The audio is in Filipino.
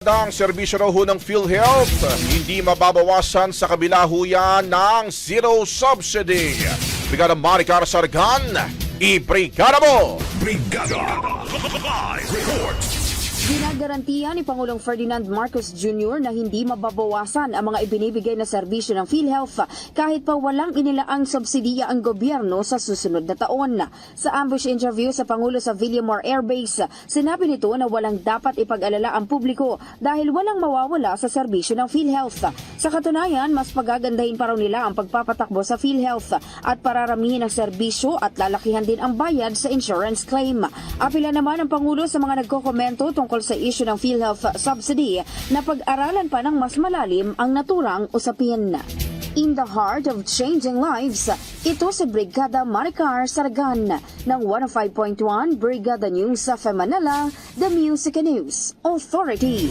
Ang serbisyo raw ho ng PhilHealth, hindi mababawasan sa kabila ho yan ng zero subsidy. Brigada Maricar Sargan, i-brigada mo! Brigada Live Report. Ginagarantiya ni Pangulong Ferdinand Marcos Jr. na hindi mababawasan ang mga ibinibigay na serbisyo ng PhilHealth kahit pa walang inilaang subsidiya ang gobyerno sa susunod na taon. Sa ambush interview sa Pangulo sa Villamor Air Base, sinabi nito na walang dapat ipag-alala ang publiko dahil walang mawawala sa serbisyo ng PhilHealth. Sa katunayan, mas pagagandahin pa raw nila ang pagpapatakbo sa PhilHealth at pararamihin ang serbisyo at lalakihan din ang bayad sa insurance claim. Apila naman ang Pangulo sa mga nagkokomento tungkol sa issue ng PhilHealth subsidy na pag-aralan pa ng mas malalim ang naturang usapin. In the heart of changing lives, ito si Brigada Maricar Sargan ng 105.1 Brigada News sa Manila, The Music and News Authority.